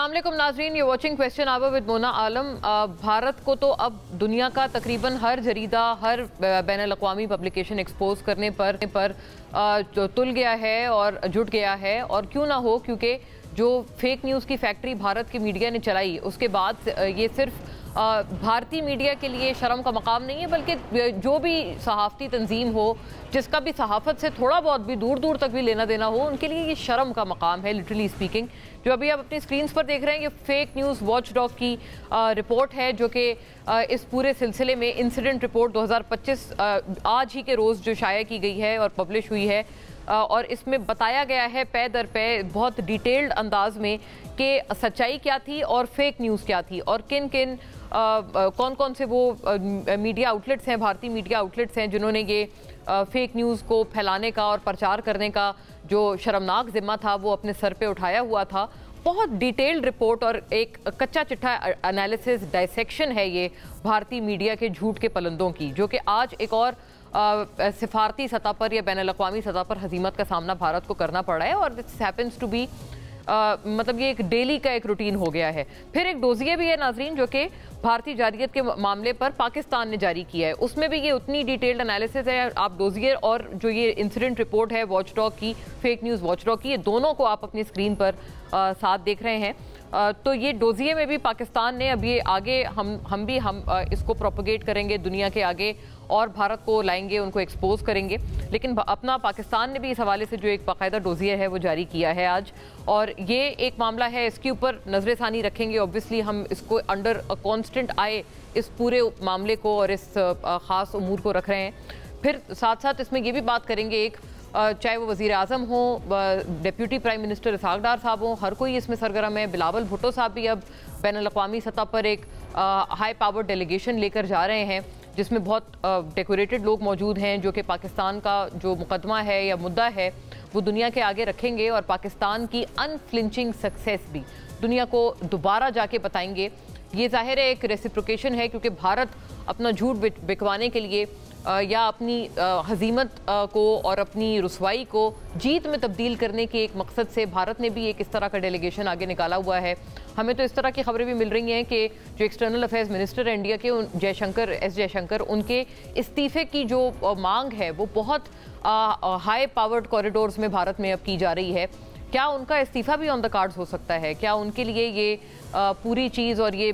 अस्सलाम वालेकुम नाजरीन, ये watching question hour with Mona Alam. Bharat को तो अब दुनिया का तकरीबन हर जरीदा, हर बैनुल अक़वामी पब्लिकेशन एक्सपोज करने पर तुल गया है और जुट गया है। और क्यों ना हो, क्योंकि जो फेक न्यूज़ की फैक्ट्री भारत की मीडिया ने चलाई, उसके बाद ये सिर्फ भारतीय मीडिया के लिए शर्म का मकाम नहीं है, बल्कि जो भी सहाफ़ती तंजीम हो, जिसका भी सहाफ़त से थोड़ा बहुत भी दूर दूर तक भी लेना देना हो, उनके लिए ये शर्म का मकाम है, लिटरली स्पीकिंग। जो अभी आप अपनी स्क्रीन पर देख रहे हैं, ये फेक न्यूज़ वॉच डॉग की रिपोर्ट है, जो कि इस पूरे सिलसिले में इंसिडेंट रिपोर्ट 2025 आज ही के रोज़ जो शाया की गई है और पब्लिश हुई है। और इसमें बताया गया है पे दर पे बहुत डिटेल्ड अंदाज में कि सच्चाई क्या थी और फेक न्यूज़ क्या थी, और किन किन कौन कौन से वो मीडिया आउटलेट्स हैं, भारतीय मीडिया आउटलेट्स हैं, जिन्होंने ये फेक न्यूज़ को फैलाने का और प्रचार करने का जो शर्मनाक जिम्मा था वो अपने सर पे उठाया हुआ था। बहुत डिटेल्ड रिपोर्ट और एक कच्चा चिट्ठा एनालिसिस, डायसेक्शन है ये भारतीय मीडिया के झूठ के पलंदों की, जो कि आज एक और सिफारती सतह पर या बैनुल अक़वामी सतह पर हजीमत का सामना भारत को करना पड़ा है। और दिस हैपेंस टू बी मतलब ये एक डेली का एक रूटीन हो गया है। फिर एक डोजिए भी है नाजरीन, जो कि भारतीय जारियत के मामले पर पाकिस्तान ने जारी किया है, उसमें भी ये उतनी डिटेल्ड एनालिसिस है। आप डोजिए और जो ये इंसिडेंट रिपोर्ट है वॉच डॉग की, फेक न्यूज़ वॉच डॉग की, ये दोनों को आप अपनी स्क्रीन पर साथ देख रहे हैं। तो ये डोजिए में भी पाकिस्तान ने अभी आगे हम इसको प्रोपोगेट करेंगे दुनिया के आगे और भारत को लाएंगे, उनको एक्सपोज करेंगे। लेकिन अपना पाकिस्तान ने भी इस हवाले से जो एक बाकायदा डोजिए है वो जारी किया है आज, और ये एक मामला है, इसके ऊपर नजरसानी रखेंगे। ऑब्वियसली हम इसको अंडर कांस्टेंट आए इस पूरे मामले को और इस ख़ास उमूर को रख रहे हैं। फिर साथ साथ इसमें ये भी बात करेंगे, एक चाहे वो वज़ीर आज़म हो, डिप्यूटी प्राइम मिनिस्टर इसहाक डार साहब हो, हर कोई इसमें सरगर्म है। बिलावल भुट्टो साहब भी अब बैनुल अक़वामी सतह पर एक हाई पावर डेलीगेशन लेकर जा रहे हैं, जिसमें बहुत डेकोरेटेड लोग मौजूद हैं, जो कि पाकिस्तान का जो मुकदमा है या मुद्दा है वो दुनिया के आगे रखेंगे और पाकिस्तान की अनफ्लिंचिंग सक्सेस भी दुनिया को दोबारा जाके बताएंगे। ये जाहिर है एक रेसिप्रोकेशन है, क्योंकि भारत अपना झूठ बिकवाने के लिए या अपनी हजीमत को और अपनी रुसवाई को जीत में तब्दील करने के एक मकसद से भारत ने भी एक इस तरह का डेलीगेशन आगे निकाला हुआ है। हमें तो इस तरह की खबरें भी मिल रही हैं कि जो एक्सटर्नल अफेयर्स मिनिस्टर है इंडिया के, एस जयशंकर, उनके इस्तीफे की जो मांग है वो बहुत हाई पावर्ड कॉरिडोर्स में भारत में अब की जा रही है। क्या उनका इस्तीफा भी ऑन द कार्ड्स हो सकता है? क्या उनके लिए ये पूरी चीज़ और ये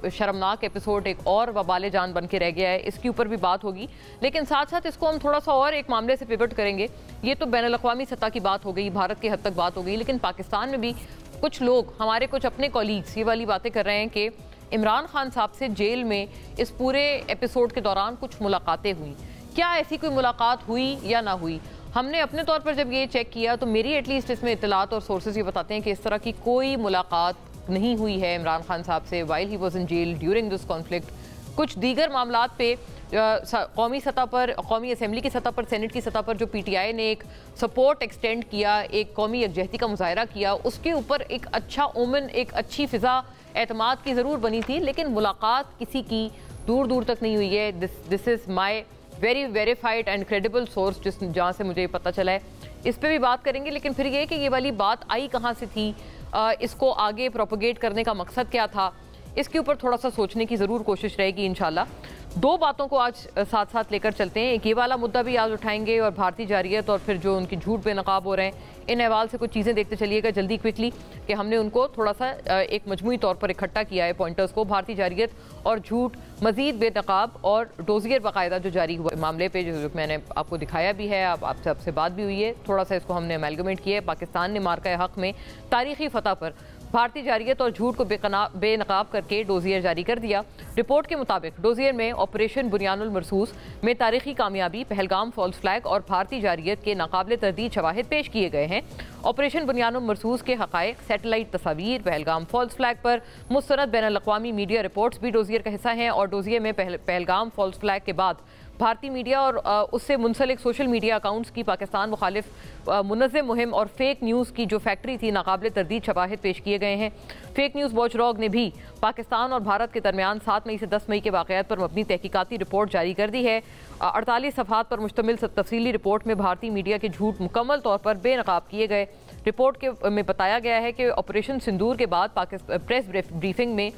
शर्मनाक एपिसोड एक और वबाले जान बन के रह गया है? इसके ऊपर भी बात होगी। लेकिन साथ साथ इसको हम थोड़ा सा और एक मामले से पिवट करेंगे। ये तो बैनुल अक़वामी सतह की बात हो गई, भारत की हद तक बात हो गई, लेकिन पाकिस्तान में भी कुछ लोग, हमारे कुछ अपने कॉलीग्स, ये वाली बातें कर रहे हैं कि इमरान खान साहब से जेल में इस पूरे एपिसोड के दौरान कुछ मुलाकातें हुई। क्या ऐसी कोई मुलाकात हुई या ना हुई? हमने अपने तौर पर जब ये चेक किया तो मेरी एटलीस्ट इसमें इत्तलात और सोर्सेज ये बताते हैं कि इस तरह की कोई मुलाकात नहीं हुई है इमरान खान साहब से while he was in jail during this conflict. कुछ दीगर मामलात पे कौमी सतह पर, कौमी असम्बली की सतह पर, सेनेट की सतह पर जो PTI ने एक सपोर्ट एक्सटेंड किया, एक कौमी यकजहती का मुजाहरा किया, उसके ऊपर एक अच्छा ओमन, एक अच्छी फ़िज़ा एतमाद की ज़रूर बनी थी, लेकिन मुलाकात किसी की दूर दूर तक नहीं हुई है। This is my very verified and credible source, जहाँ से मुझे पता चला है। इस पर भी बात करेंगे, लेकिन फिर ये कि ये वाली बात आई कहाँ से थी, इसको आगे प्रोपोगेट करने का मकसद क्या था, इसके ऊपर थोड़ा सा सोचने की ज़रूर कोशिश रहेगी इंशाल्लाह। दो बातों को आज साथ साथ लेकर चलते हैं। एक ये वाला मुद्दा भी आज उठाएंगे और भारतीय जारियत और फिर जो उनकी झूठ बेनकाब हो रहे हैं, इन अहवाल से कुछ चीज़ें देखते चलिएगा जल्दी क्विकली, कि हमने उनको थोड़ा सा एक मजमूई तौर पर इकट्ठा किया है पॉइंटर्स को। भारतीय जारियत और झूठ मजीद बेनकाब और डोजियर बाकायदा जो जारी हुआ मामले पे, जो मैंने आपको दिखाया भी है, आपसे बात भी हुई है, थोड़ा सा इसको हमने अमेलगमेंट किया है। पाकिस्तान ने मार्का हक में तारीखी फतह पर भारतीय जारियत और झूठ को बेनकाब करके डोजियर जारी कर दिया। रिपोर्ट के मुताबिक डोजियर में ऑपरेशन बुनियानुल मरसूस में तारीखी कामयाबी, पहलगाम फॉल्स फ्लैग और भारतीय जारियत के नाकाबिले तरदीद शवाहिद पेश किए गए हैं। ऑपरेशन बुनियानुल मरसूस के हक़ाइक़, सैटेलाइट तस्वीर, पहलगाम फॉल्स फ्लैग पर मुस्तनद बैनुल अक़वामी मीडिया रिपोर्ट्स भी डोजियर का हिस्सा हैं। और डोजियर में पहलगाम फॉल्स फ्लैग के बाद भारतीय मीडिया और उससे मुंसलिक सोशल मीडिया अकाउंट्स की पाकिस्तान मुखालिफ मुनज़्ज़म मुहिम और फेक न्यूज़ की जो फैक्ट्री थी, नाकाबिले तरदीद शवाहिद पेश किए गए हैं। फेक न्यूज़ वॉच डॉग ने भी पाकिस्तान और भारत के दरमियान 7 मई से 10 मई के वाक़यात पर मबनी तहकीकाती रिपोर्ट जारी कर दी है। 48 सफ़हात पर मुश्तमिल तफसीली रिपोर्ट में भारतीय मीडिया के झूठ मुकम्मल तौर पर बेनकाब किए गए। रिपोर्ट में बताया गया है कि ऑपरेशन सिंदूर के बाद प्रेस ब्रीफिंग में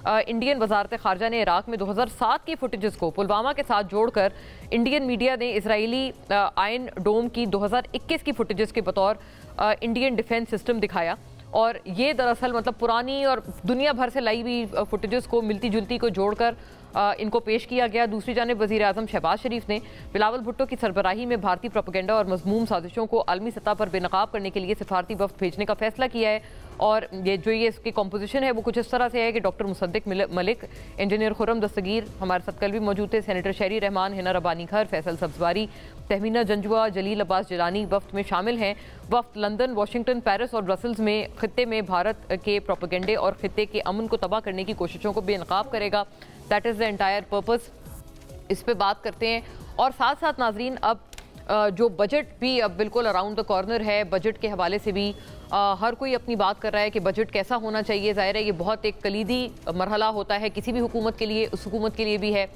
इंडियन वजारत खारजा ने इराक में 2007 की फुटेजेस को पुलवामा के साथ जोड़कर इंडियन मीडिया ने इसराइली आयरन डोम की 2021 की फुटेजेस के बतौर इंडियन डिफेंस सिस्टम दिखाया। और ये दरअसल मतलब पुरानी और दुनिया भर से लाई हुई फुटेजेस को मिलती जुलती को जोड़कर इनको पेश किया गया। दूसरी जानिब वज़ीर आज़म शहबाज शरीफ ने बिलावल भुट्टो की सरबराही में भारतीय प्रोपेगेंडा और मज़मूम साजिशों को आलमी सतह पर बेनकाब करने के लिए सिफारती वफ्द भेजने का फैसला किया है। और ये इसकी कॉम्पोजिशन है वो कुछ इस तरह से है कि डॉक्टर मुसद्दिक मलिक, इंजीनियर खुर्रम दस्तगीर हमारे साथ कल भी मौजूद थे, सेनेटर शहरी रहमान, हिना रब्बानी खर, फैसल सब्जवारी, तहमीना जंजुआ, जलील अब्बास जिलानी वफ्द में शामिल हैं। वफ्द लंदन, वाशिंगटन, पेरिस और ब्रसल्स में खित्ते में भारत के प्रोपेगेंडे और खित्ते के अमन को तबाह करने की कोशिशों को बेनकाब करेगा। That is the entire purpose. इस पे बात करते हैं। और साथ साथ नाजरीन, अब जो बजट भी अब बिल्कुल अराउंड द कॉर्नर है, बजट के हवाले से भी हर कोई अपनी बात कर रहा है कि बजट कैसा होना चाहिए। ज़ाहिर है ये बहुत एक कलीदी मरहला होता है किसी भी हुकूमत के लिए, उस हुकूमत के लिए भी है।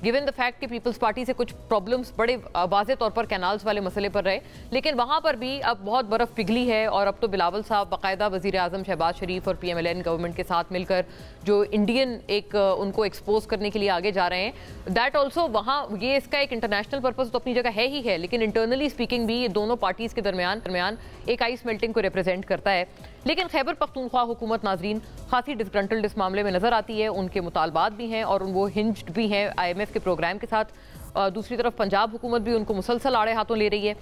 गिवन द फैक्ट कि पीपल्स पार्टी से कुछ प्रॉब्लम्स बड़े वाज़े तौर पर कैनाल्स वाले मसले पर रहे, लेकिन वहाँ पर भी अब बहुत बर्फ़ पिघली है। और अब तो बिलावल साहब बाकायदा वज़ीर आज़म शहबाज शरीफ और PMLN गवर्नमेंट के साथ मिलकर जो इंडियन एक उनको एक्सपोज करने के लिए आगे जा रहे हैं। दैट ऑल्सो वहाँ ये इसका एक इंटरनेशनल पर्पज़ तो अपनी जगह है ही है, लेकिन इंटरनली स्पीकिंग भी ये दोनों पार्टीज़ के दरमियान एक आइस मेल्टिंग को रिप्रेजेंट करता है। लेकिन खैबर पख्तूनख्वा हुकूमत नाजरीन खासी डिसग्रंटल्ड इस मामले में नज़र आती है। उनके मुतालबात भी हैं और वो हिंज्ड भी हैं IMF के प्रोग्राम के साथ। दूसरी तरफ पंजाब हुकूमत भी उनको मुसलसल आड़े हाथों ले रही है।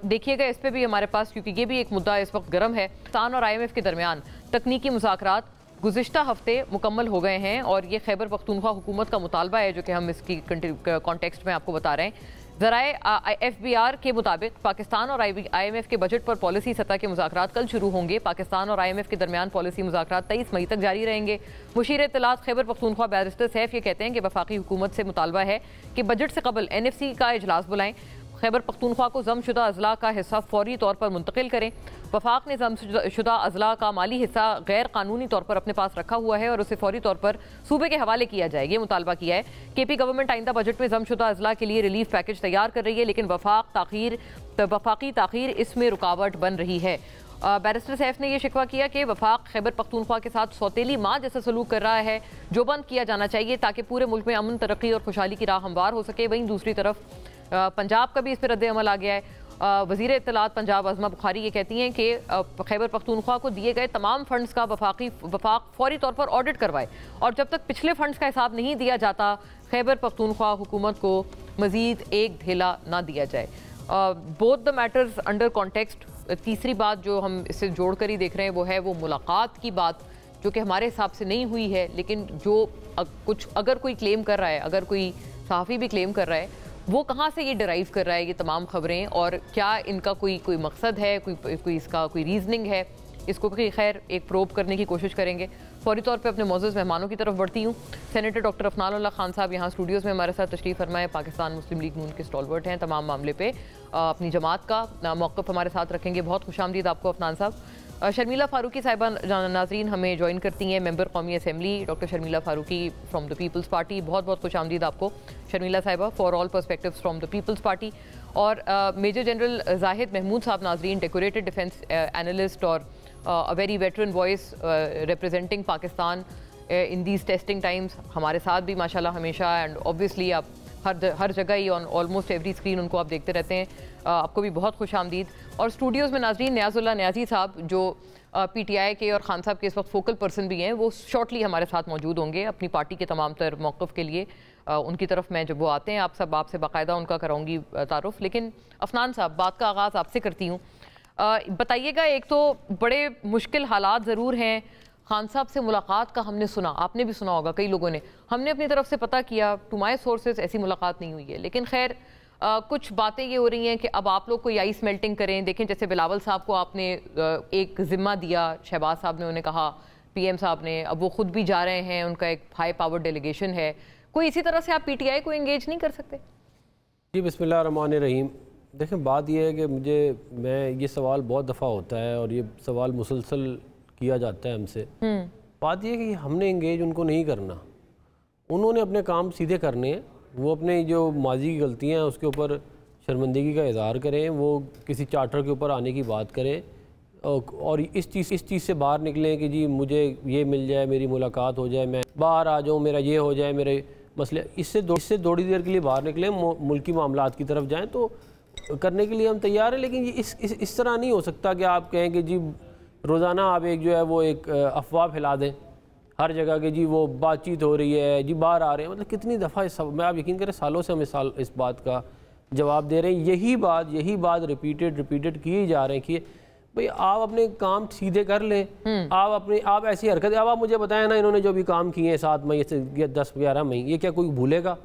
देखिएगा इस पर भी हमारे पास, क्योंकि ये भी एक मुद्दा इस वक्त गर्म है। पाकिस्तान और IMF के दरमियान तकनीकी मुज़ाकरात गुज़िश्ता हफ्ते मुकम्मल हो गए हैं और ये खैबर पख्तूनख्वा हुकूमत का मुतालबा है जो कि हम इसकी कॉन्टेक्स्ट में आपको बता रहे हैं। ज़राए FBR के मुताबिक पाकिस्तान और IMF के बजट पर पॉलिसी सतह के मुज़ाकरात कल शुरू होंगे। पाकिस्तान और IMF के दरमियान पॉलिसी मुज़ाकरात 23 मई तक जारी रहेंगे। मुशीर इत्तलात खैबर पख्तूनख्वा बैरिस्टर सैफ ये कहते हैं कि वफाकी हुकूमत से मुतालबा है कि बजट से कबल NFC का इजलास बुलाएं, खैबर पख्तूनख्वा को जमशुदा अजला का हिस्सा फौरी तौर पर मुंतकिल करें। वफाक ने जमशुदा अजला का माली हिस्सा गैर कानूनी तौर पर अपने पास रखा हुआ है और उसे फौरी तौर पर सूबे के हवाले किया जाए, ये मुतालबा किया है। KP गवर्नमेंट आइंदा बजट में जमशुदा अजला के लिए रिलीफ पैकेज तैयार कर रही है, लेकिन वफाकी ताखीर इसमें रुकावट बन रही है। बैरिस्टर सैफ ने यह शिकवा किया कि वफाक खैबर पख्तूनख्वा के साथ सौतेली माँ जैसा सलूक कर रहा है जो बंद किया जाना चाहिए ताकि पूरे मुल्क में अमन, तरक्की और खुशहाली की राह हमवार हो सके। वहीं दूसरी तरफ पंजाब का भी इस पर रद्द अमल आ गया है। वज़ीर इत्तलात पंजाब अज़मा बुखारी ये कहती हैं कि खैबर पख्तूनख्वा को दिए गए तमाम फंड्स का वफाक फौरी तौर पर ऑडिट करवाए और जब तक पिछले फंड्स का हिसाब नहीं दिया जाता खैबर पख्तूनख्वा हुकूमत को मज़ीद एक ढेला ना दिया जाए। Both the matters under context. तीसरी बात जो हम इससे जोड़ कर ही देख रहे हैं वो है वो मुलाकात की बात, जो कि हमारे हिसाब से नहीं हुई है, लेकिन जो कुछ अगर कोई क्लेम कर रहा है, अगर कोई सहाफ़ी भी क्लेम कर रहा है, वो कहाँ से ये डिराइव कर रहा है ये तमाम खबरें और क्या इनका कोई मकसद है, कोई इसका कोई रीजनिंग है, इसको भी खैर एक प्रोब करने की कोशिश करेंगे। फौरी तौर पे अपने मौजूद मेहमानों की तरफ बढ़ती हूँ। सेनेटर डॉक्टर अफनान खान साहब यहाँ स्टूडियोज़ में हमारे साथ तशरीफ़ फरमाए, पाकिस्तान मुस्लिम लीग नून के स्टॉलवर्ट हैं, तमाम मामले पे अपनी जमात का मौक़िफ़ हमारे साथ रखेंगे। बहुत खुशामदीद आपको अफनान साहब। शर्मिला फारूकी साहिबा नाजरीन हमें ज्वाइन करती हैं, मेंबर कौमी assembly doctor Sharmila Farooqui from the Peoples Party. बहुत बहुत खुशामदीद आपको शर्मिला साहिबा for all perspectives from the Peoples Party. और मेजर जनरल जाहिद महमूद साहब नाजरीन, डेकोरेटेड डिफेंस एनालिस्ट और a very veteran voice representing Pakistan in these testing times, हमारे साथ भी माशाल्लाह हमेशा। एंड ऑब्वियसली आप हर जगह ही ऑन ऑलमोस्ट एवरी स्क्रीन उनको आप देखते रहते हैं। आपको भी बहुत खुश आमदीद। और स्टूडियोज़ में नाजरीन न्याजुल्लाह न्याजी साहब जो PTI के और खान साहब के इस वक्त फोकल पर्सन भी हैं, वो शॉर्टली हमारे साथ मौजूद होंगे अपनी पार्टी के तमाम तर मौक़िफ़ के लिए। उनकी तरफ मैं जब वो आते हैं आपसे बाकायदा उनका कराऊंगी तारुफ। लेकिन अफनान साहब, बात का आगाज़ आपसे करती हूँ। बताइएगा, एक तो बड़े मुश्किल हालात ज़रूर हैं, खान साहब से मुलाकात का हमने सुना, आपने भी सुना होगा, कई लोगों ने, हमने अपनी तरफ से पता किया, टू माई सोर्सेज ऐसी मुलाकात नहीं हुई है। लेकिन खैर कुछ बातें ये हो रही हैं कि अब आप लोग कोई आइस मेल्टिंग करें। देखें जैसे बिलावल साहब को आपने एक ज़िम्मा दिया, शहबाज साहब ने उन्हें कहा, PM साहब ने, अब वो खुद भी जा रहे हैं, उनका एक हाई पावर डेलीगेशन है। कोई इसी तरह से आप PTI को एंगेज नहीं कर सकते? जी बिस्मिल्लाह रहमान रहीम। देखें बात यह है कि ये सवाल बहुत दफ़ा होता है और ये सवाल मुसलसल किया जाता है हमसे। बात यह है कि हमने इंगेज उनको नहीं करना, उन्होंने अपने काम सीधे करने हैं। वो अपने जो माजी की गलतियाँ हैं उसके ऊपर शर्मिंदगी का इज़हार करें, वो किसी चार्टर के ऊपर आने की बात करें, और इस चीज़ से बाहर निकलें कि जी मुझे ये मिल जाए, मेरी मुलाकात हो जाए, मैं बाहर आ जाऊँ, मेरा ये हो जाए, मेरे मसले, इससे थोड़ी देर के लिए बाहर निकलें, मुल्की मामलात की तरफ जाएं, तो करने के लिए हम तैयार हैं। लेकिन ये इस तरह नहीं हो सकता कि आप कहें कि जी रोज़ाना आप एक जो है वो एक अफवाह फैला दें हर जगह के, जी वो बातचीत हो रही है, जी बाहर आ रहे हैं। मतलब कितनी दफ़ा मैं आप यकीन करें सालों से हम इस बात का जवाब दे रहे हैं, यही बात रिपीटेड किए जा रहे हैं कि भाई आप अपने काम सीधे कर लें। आप ऐसी हरकत, अब आप मुझे बताएं ना, इन्होंने जो भी काम किए हैं 7 मई से 10-11 मई, ये क्या कोई भूलेगा?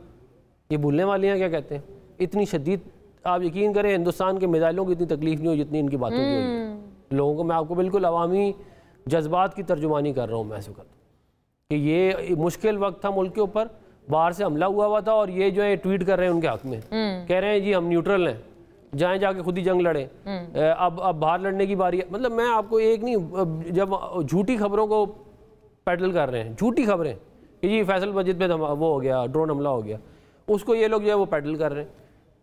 ये भूलने वाले हैं क्या? कहते हैं इतनी शदीद, आप यकीन करें हिंदुस्तान के मिसाइलों की इतनी तकलीफ नहीं हो जितनी इनकी बातों की हुई लोगों को। मैं आपको बिल्कुल अवामी जज्बात की तर्जुमानी कर रहा हूँ मैं इस वक्त, कि ये मुश्किल वक्त था मुल्क के ऊपर, बाहर से हमला हुआ था और ये जो है ट्वीट कर रहे हैं उनके हक में, कह रहे हैं जी हम न्यूट्रल हैं, जाएं जाके खुद ही जंग लड़ें, अब बाहर लड़ने की बारी है। मतलब मैं आपको एक नहीं, जब झूठी खबरों को पैडल कर रहे हैं, झूठी खबरें कि जी फैसल मस्जिद पे वो हो गया, ड्रोन हमला हो गया, उसको ये लोग जो है वो पैडल कर रहे हैं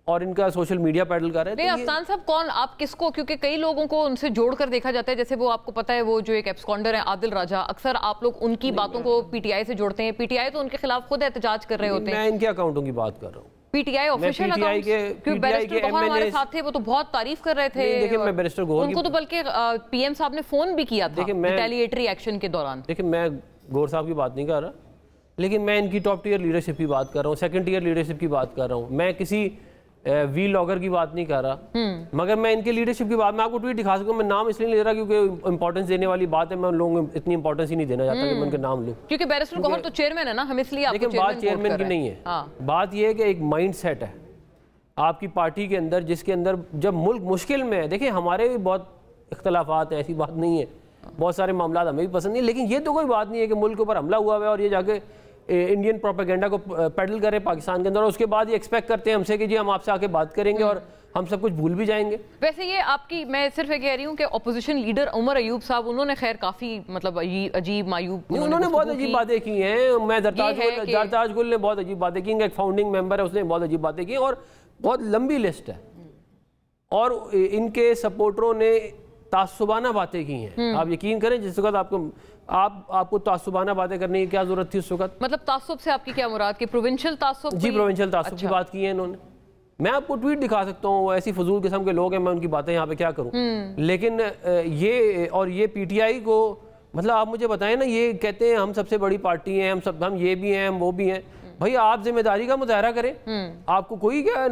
और इनका सोशल मीडिया पैडल कर रहे हैं। नहीं अफसान साहब, कौन आप किसको, क्योंकि कई लोगों को उनसे जोड़कर देखा जाता है, जैसे वो आपको पता है वो जो एक एब्सकॉन्डर है आदिल राजा, अक्सर आप लोग उनकी बातों को पीटीआई से जोड़ते हैं। पीटीआई तो उनके खिलाफ खुद एहतजाज कर रहे होते हैं। मैं इनके अकाउंटों की बात कर रहा हूँ, पीटीआई ऑफिशियल अकाउंट के बैरिस्टर गौहर हमारे साथ थे, वो तो बहुत तारीफ कर रहे थे। देखिए मैं बैरिस्टर गौहर उनको तो बल्कि पीएम साहब ने फोन भी किया था रिटेलिएटरी एक्शन के दौरान। देखिए मैं गौहर साहब की बात नहीं कर रहा, लेकिन मैं इनकी टॉप टियर लीडरशिप की बात कर रहा हूँ, सेकंड टियर लीडरशिप की बात कर रहा हूँ। मैं किसी वी लॉगर की बात नहीं कर रहा, मगर मैं इनके लीडरशिप की बात, मैं आपको ट्वीट दिखा सकता हूँ। मैं नाम इसलिए ले रहा क्योंकि इंपॉर्टेंस देने वाली बात है, मैं उन लोगों को इतनी इंपॉर्टेंस ही नहीं देना चाहता कि मैं उनके नाम लूँ, क्योंकि बैरिस्टर गौहर तो चेयरमैन है ना, हम इसलिए लेकिन बात चेयरमैन की नहीं है। बात यह है कि एक माइंड सेट है आपकी पार्टी के अंदर, जिसके अंदर जब मुल्क मुश्किल में है, देखिए हमारे भी बहुत इख्तलाफात हैं, ऐसी बात नहीं है, बहुत सारे मामला हमें भी पसंद नहीं, लेकिन ये तो कोई बात नहीं है कि मुल्क के ऊपर हमला हुआ है और ये जाके इंडियन प्रोपेगेंडा को पैडल करें पाकिस्तान के अंदर, और उसके बाद ये एक्सपेक्ट करते हैं हमसे कि जी हम आपसे आके बात करेंगे और हम सब कुछ भूल भी जाएंगे। वैसे ये आपकी, मैं सिर्फ ये कह रही हूँ कि अपोजिशन लीडर उमर अयूब साहब, उन्होंने खैर काफी मतलब अजीब मायूब, उन्होंने बहुत अजीब बातें की हैं। मैं जरताज गुल ने बहुत अजीब बातें की, एक फाउंडिंग मेंबर है, उसने बहुत अजीब बातें की और बहुत लंबी लिस्ट है, और इनके सपोर्टरों ने तासुबाना बातें की हैं। आप यकीन करें जिस वक्त आपको तासुबाना बातें करने की क्या जरूरत थी उस वक्त? मतलब तासुब से आपकी क्या मुराद, कि प्रोविंशियल तासुब? जी प्रोविंशियल तासुब की बात की है इन्होंने। मैं आपको ट्वीट दिखा सकता हूँ, ऐसी फजूल किस्म के लोग हैं, मैं उनकी बातें यहाँ पे क्या करूँ। लेकिन ये पीटीआई को, मतलब आप मुझे बताएं ना, ये कहते हैं हम सबसे बड़ी पार्टी हैं, हम ये भी हैं, हम वो भी हैं। भाई आप जिम्मेदारी का मुजाहरा करें, आपको कोई क्या,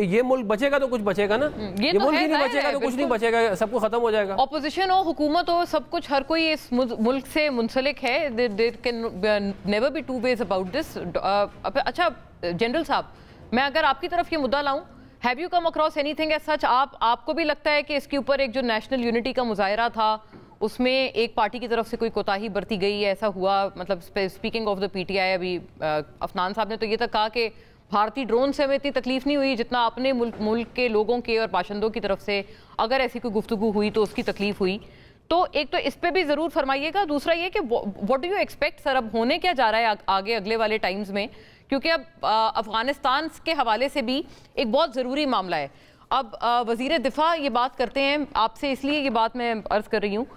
ये मुल्क बचेगा तो कुछ बचेगा ना, ये तो मुल्क ही नहीं बचेगा तो कुछ नहीं बचेगा, सब कुछ खत्म हो जाएगा। ऑपोजिशन हो, हुकूमत हो, सब कुछ, हर कोई इस मुल्क से मुंसलिक है। There can never be two ways about this. अच्छा जनरल साहब, मैं अगर आपकी तरफ ये मुद्दा लाऊं, have you come across anything as such? आपको भी लगता है कि इसके ऊपर एक जो नेशनल यूनिटी का मुजाहरा था उसमें एक पार्टी की तरफ से कोई कोताही बरती गई, ऐसा हुआ? मतलब स्पीकिंग ऑफ द पीटीआई, अभी अफनान साहब ने तो ये तक कहा कि भारतीय ड्रोन से हमें इतनी तकलीफ नहीं हुई जितना अपने मुल्क के लोगों के और बाशिंदों की तरफ से अगर ऐसी कोई गुफ्तगू हुई तो उसकी तकलीफ हुई। तो एक तो इस पे भी जरूर फरमाइएगा, दूसरा ये कि what do you expect sir, अब होने क्या जा रहा है आगे अगले वाले टाइम्स में, क्योंकि अब अफगानिस्तान के हवाले से भी एक बहुत ज़रूरी मामला है। अब वज़ीर दिफा ये बात करते हैं आपसे, इसलिए ये बात मैं अर्ज़ कर रही हूँ,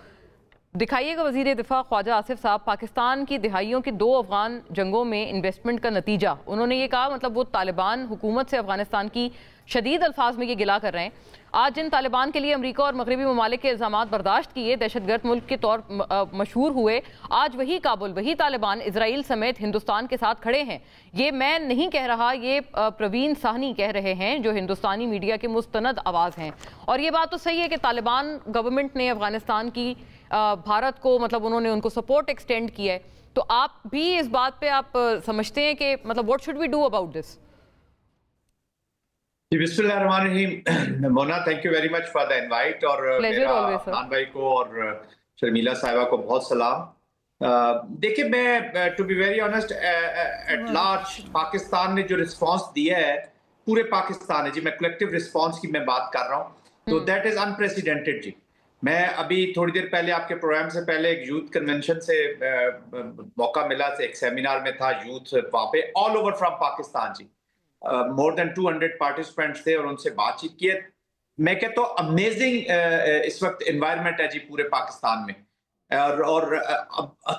दिखाइएगा वज़ीर दिफा ख्वाजा आसिफ साहब, पाकिस्तान की दिहाइयों की 2 अफगान जंगों में इन्वेस्टमेंट का नतीजा। उन्होंने ये कहा, मतलब वो तालिबान हुकूमत से अफगानिस्तान की शदीद अल्फाज में ये गिला कर रहे हैं। आज जिन तालिबान के लिए अमरीका और मगरबी ममालिक के इल्ज़ामात बर्दाश्त किए, दहशतगर्द मुल्क के तौर मशहूर हुए, आज वही काबुल, वही तालिबान इसराइल समेत हिंदुस्तान के साथ खड़े हैं। ये मैं नहीं कह रहा, ये प्रवीण साहनी कह रहे हैं, जो हिंदुस्तानी मीडिया के मुस्तनद आवाज़ हैं। और ये बात तो सही है कि तालिबान गवर्नमेंट ने अफगानिस्तान की भारत को, मतलब उन्होंने उनको सपोर्ट एक्सटेंड किया है। तो आप भी इस बात पे आप समझते हैं कि मतलब what should we do about this? जी बिस्मिल्लाहिर्रहमानिर्रहीम। Mona, thank you very much for the invite, और अफनान भाई को और शर्मिला साहिबा को बहुत सलाम। देखिए, मैं to be very honest, at large Pakistan ने जो रिस्पांस दिया है, पूरे पाकिस्तान है जी, मैं कलेक्टिव रिस्पांस की मैं बात कर रहा हूँ, तो दैट इज अनप्रेसिडेंटेड जी। मैं अभी थोड़ी देर पहले आपके प्रोग्राम से पहले एक यूथ कन्वेंशन से मौका मिला, एक सेमिनार में था यूथ वहाँ पे, ऑल ओवर फ्रॉम पाकिस्तान जी, मोर देन 200 पार्टिसिपेंट्स थे और उनसे बातचीत की है। मैं कहता हूँ अमेजिंग इस वक्त एनवायरनमेंट है जी पूरे पाकिस्तान में, और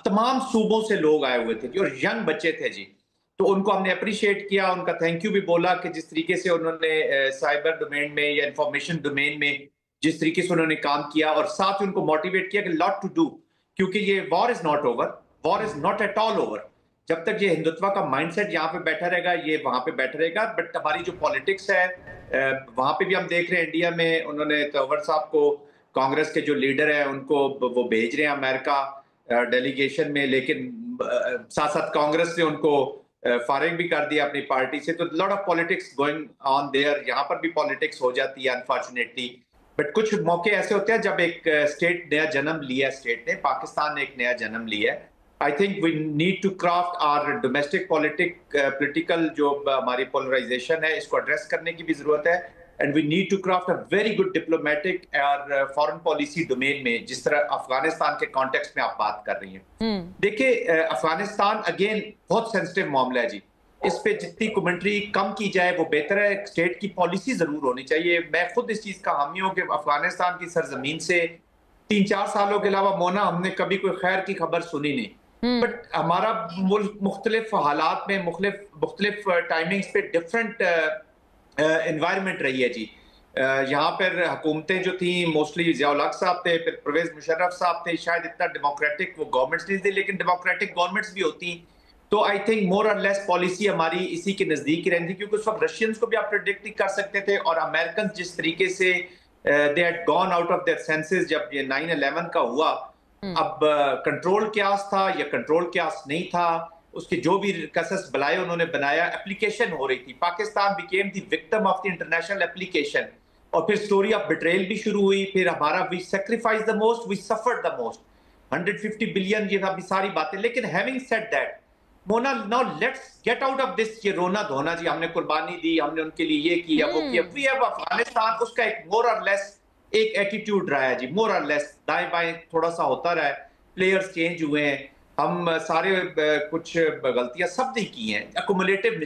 तमाम सूबों से लोग आए हुए थे जी, और यंग बच्चे थे जी। तो उनको हमने अप्रिशिएट किया, उनका थैंक यू भी बोला कि जिस तरीके से उन्होंने साइबर डोमेन में या इंफॉर्मेशन डोमेन में जिस तरीके से उन्होंने काम किया, और साथ ही उनको मोटिवेट किया कि लॉट टू डू, क्योंकि ये war is not over, war is not at all over. जब तक ये हिंदुत्व का माइंडसेट यहाँ पे बैठा रहेगा, ये वहां पे बैठा रहेगा। बट हमारी जो पॉलिटिक्स है वहां पे भी हम देख रहे हैं, इंडिया में उन्होंने तंवर साहब को, कांग्रेस के जो लीडर हैं उनको वो भेज रहे हैं अमेरिका डेलीगेशन में, लेकिन साथ साथ कांग्रेस ने उनको फारिग भी कर दिया अपनी पार्टी से। तो lot of politics going on their, यहाँ पर भी पॉलिटिक्स हो जाती है अनफॉर्चुनेटली। बट कुछ मौके ऐसे होते हैं जब एक स्टेट नया जन्म लिया, स्टेट ने, पाकिस्तान ने एक नया जन्म लिया है। I think we need to craft our domestic political जो हमारी पोलराइजेशन है, इसको एड्रेस करने की भी जरूरत है। And we need to craft a very good diplomatic और फॉरेन पॉलिसी डोमेन में, जिस तरह अफगानिस्तान के कॉन्टेक्स्ट में आप बात कर रही हैं। देखिए अफगानिस्तान अगेन बहुत सेंसिटिव मामला है जी, इस पे जितनी कमेंट्री कम की जाए वो बेहतर है। स्टेट की पॉलिसी जरूर होनी चाहिए। मैं खुद इस चीज का हामी हूँ कि अफगानिस्तान की सरजमीन से 3-4 सालों के अलावा मोना हमने कभी कोई खैर की खबर सुनी नहीं। बट हमारा मुल्क मुख्तलिफ हालात में मुख्तलिफ टाइमिंग्स पे डिफरेंट एनवायरनमेंट रही है जी। यहाँ पर हुकूमतें जो थी मोस्टली ज़िया-उल हक साहब थे, फिर परवेज मुशर्रफ साहब थे, शायद इतना डेमोक्रेटिक वो गवर्नमेंट्स नहीं थी, लेकिन डेमोक्रेटिक गवर्नमेंट्स भी होती। तो आई थिंक मोर और लेस पॉलिसी हमारी इसी के नजदीक ही रहती, क्योंकि उस वक्त रशियंस को भी आप प्रेडिक्ट नहीं कर सकते थे, और अमेरिकन जिस तरीके से they had gone out of their senses जब ये 9/11 का हुआ। अब कंट्रोल क्यास था या कंट्रोल क्यास नहीं था, उसके जो भी कसस बलाए उन्होंने बनाया, एप्लीकेशन हो रही थी। Pakistan became the victim of the international application, और फिर स्टोरी ऑफ बिट्रेयल भी शुरू हुई। फिर हमारा we sacrifice the most, we suffered the most, 150 billion, ये अभी सारी बातें। लेकिन having said that Mona, now let's get out of this ये रोना धोना जी, हमने कुर्बानी दी, हमने उनके लिए ये किया वो किया। वी हैव अफगानिस्तान, उसका एक मोर और लेस एक एटीट्यूड रहा है जी, मोर और लेस दाएं बाएं थोड़ा सा होता रहा है, प्लेयर्स चेंज हुए हैं, हम सारे कुछ गलतियां सब ने की हैं, अक्युमुलेटिव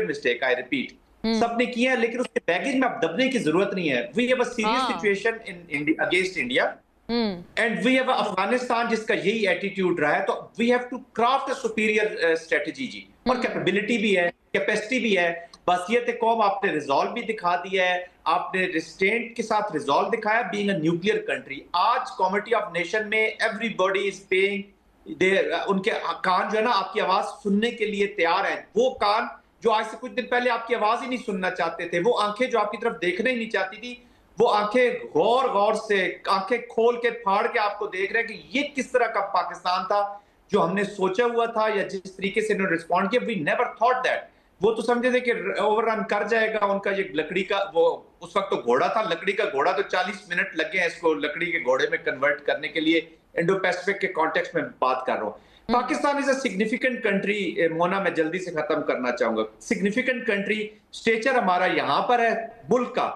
मिस्टेक आई रिपीट, सब ने की है, लेकिन उसके बैगेज में अब दबने की जरूरत नहीं है। We have a serious situation in against India and we have Afghanistan जिसका यही एटीट्यूड रहा है। तो we have to craft a superior strategy जी, और कैपेबिलिटी भी है, कैपेसिटी भी है। बसियत कौम आपने रिजॉल्व भी दिखा दिया है, आपने रिस्ट्रेंट के साथ रिजॉल्व दिखाया, बीइंग अ न्यूक्लियर कंट्री। आज कमिटी ऑफ नेशन में एवरीबॉडी इज पेइंग, उनके कान जो है ना आपकी आवाज सुनने के लिए तैयार है। वो कान जो आज से कुछ दिन पहले आपकी आवाज ही नहीं सुनना चाहते थे, वो आंखें जो आपकी तरफ देखना ही नहीं चाहती थी, वो आंखें गौर से आंखें खोल के फाड़ के आपको देख रहे हैं कि ये किस तरह का पाकिस्तान था जो हमने सोचा हुआ था, या जिस तरीके से इन्होंने रिस्पॉन्ड किया। We never thought that. वो तो समझे थे कि ओवररन कर जाएगा उनका ये लकड़ी का, वो उस वक्त तो घोड़ा था, लकड़ी का घोड़ा, तो 40 मिनट लगे हैं इसको लकड़ी के घोड़े में कन्वर्ट करने के लिए। इंडो पैसिफिक के कॉन्टेक्स्ट में बात कर रहा हूँ। Pakistan is a significant country. Mona मैं जल्दी से खत्म करना चाहूंगा। सिग्निफिकेंट कंट्री, स्टेचर हमारा यहाँ पर है मुल्क का,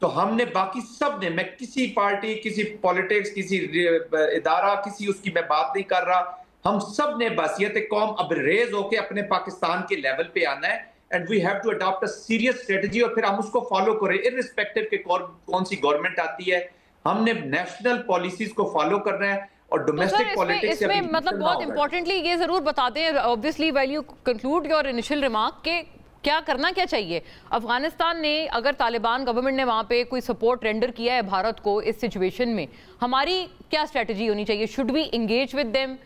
तो हमने बाकी सब ने, मैं किसी पार्टी, किसी पॉलिटिक्स, किसी इदारा, किसी उसकी मैं बात नहीं कर रहा, हम सब ने बसियत कौम अब रेज होके अपने पाकिस्तान के लेवल पे आना है। And we have to adopt a serious strategy, और फिर हम उसको फॉलो करें इररिस्पेक्टिव के कौन सी गवर्नमेंट आती है। हमने नेशनल पॉलिसीज को फॉलो करना है, और डोमेस्टिक पॉलिटिक्स इसमें मतलब बहुत इंपॉर्टेंटली ये जरूर बताते हैं, obviously while you conclude your initial remark, के क्या करना क्या चाहिए। अफगानिस्तान ने, अगर तालिबान गवर्नमेंट ने वहां पे कोई सपोर्ट रेंडर किया है भारत को इस सिचुएशन में, हमारी क्या स्ट्रेटजी होनी चाहिए? Should we engage with them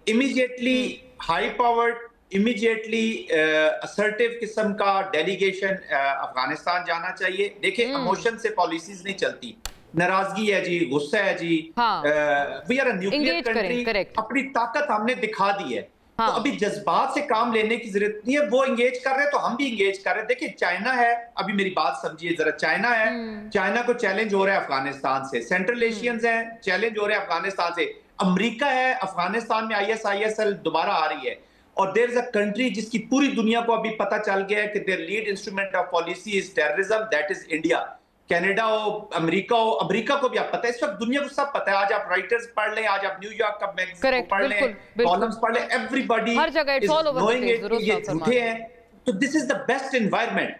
immediately high powered, immediately assertive किस्म का डेलीगेशन अफगानिस्तान जाना चाहिए। देखिए इमोशन से पॉलिसीज नहीं चलती, नाराजगी है जी, गुस्सा है जी। We are a nuclear country, अपनी ताकत हमने दिखा दी है। तो अभी जज्बात से काम लेने की जरूरत नहीं है। वो एंगेज कर रहे हैं तो हम भी एंगेज कर रहे हैं। देखिए चाइना है, अभी मेरी बात समझिए जरा, चाइना है, चाइना को चैलेंज हो रहा है अफगानिस्तान से। सेंट्रल एशियंस हैं, चैलेंज हो रहे हैं अफगानिस्तान से। अमेरिका है, अफगानिस्तान में ISIS दोबारा आ रही है, और देयर इज अ कंट्री जिसकी पूरी दुनिया को अभी पता चल गया है कि their lead instrument of policy is terrorism, that is India. Canada हो, अमेरिका हो, अमेरिका को भी आप पता है, इस वक्त दुनिया को सब पता है। आज आप राइटर्स पढ़ लें, आज आप न्यूयॉर्क का मैगजीन पढ़ लें, कॉलम्स पढ़ लें, एवरीबॉडी हर जगह it's all over the place, ये झूठे हैं। तो this is the best environment.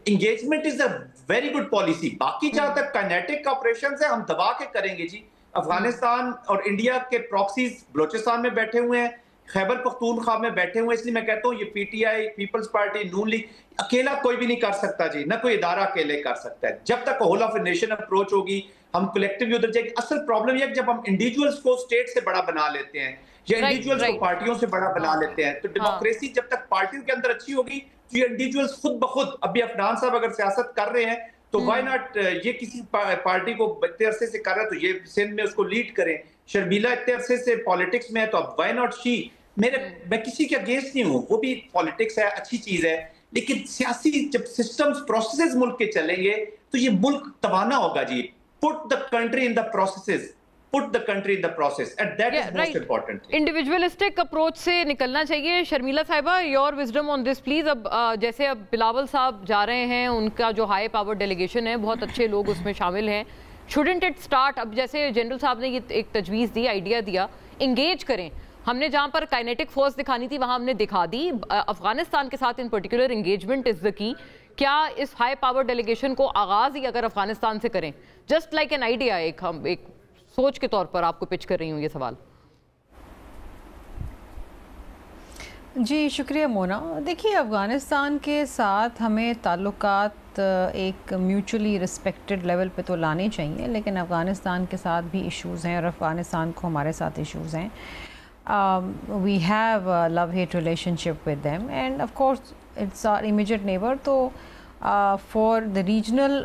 Engagement is the very good policy. बाकी जहां तक काइनेटिक ऑपरेशन है हम दबा के करेंगे जी। अफगानिस्तान और इंडिया के प्रॉक्सीज बलोचिस्तान में बैठे हुए हैं, खैबर पख्तूनख्वा में बैठे हुए हैं, इसलिए मैं कहता हूँ ये पीटीआई, पीपल्स पार्टी, नून लीग अकेला कोई भी नहीं कर सकता जी, ना कोई इदारा अकेले कर सकता है। जब तक whole of a nation approach होगी, हम कलेक्टिवली उधर जाएंगे। असल प्रॉब्लम यह है कि जब हम इंडिविजुअल्स को स्टेट से बड़ा बना लेते हैं या इंडिविजुअल्स को पार्टियों से बड़ा बना लेते हैं, तो डेमोक्रेसी जब तक पार्टियों के अंदर अच्छी होगी तो ये इंडिविजुअल्स खुद ब खुद, अभी अफगान साहब अगर सियासत कर रहे हैं तो व्हाई नॉट ये किसी पार्टी को इतने अरसे से कर रहे हैं तो ये सिंध में उसको लीड करें। शर्मिला इतने अरसे से पॉलिटिक्स में है तो अब व्हाई नॉट शी। मैं किसी के अगेंस्ट नहीं हूँ, वो भी पॉलिटिक्स है, अच्छी चीज है, लेकिन सियासी जब सिस्टम्स प्रोसेसेस मुल्क के चलेंगे तो ये मुल्क तवाना होगा जी। Put the country in the processes, put the country in the process, and that is most important thing. Individualistic approach से निकलना चाहिए। शर्मिला साहिबा, your wisdom on this please। अब जैसे अब बिलावल साहब जा रहे हैं, उनका जो हाई पावर डेलीगेशन है, बहुत अच्छे लोग उसमें शामिल हैं। Shouldn't it start, अब जैसे जनरल साहब ने ये एक तजवीज़ दी, आइडिया दिया, इंगेज करें। हमने जहाँ पर काइनेटिक फोर्स दिखानी थी वहाँ हमने दिखा दी। अफगानिस्तान के साथ इन particular engagement is the key. क्या इस हाई पावर डेलीगेशन को आगाज ही अगर अफगानिस्तान से करें, जस्ट लाइक एन आइडिया, एक सोच के तौर पर आपको पिच कर रही हूँ ये सवाल। जी शुक्रिया मोना। देखिए, अफ़गानिस्तान के साथ हमें ताल्लुकात एक म्यूचुअली रिस्पेक्टेड लेवल पे तो लाने चाहिए, लेकिन अफ़गानिस्तान के साथ भी इश्यूज़ हैं और अफ़गानिस्तान को हमारे साथ इश्यूज़ हैं। We have love hate relationship with them and of course it's our immediate neighbour. तो for the regional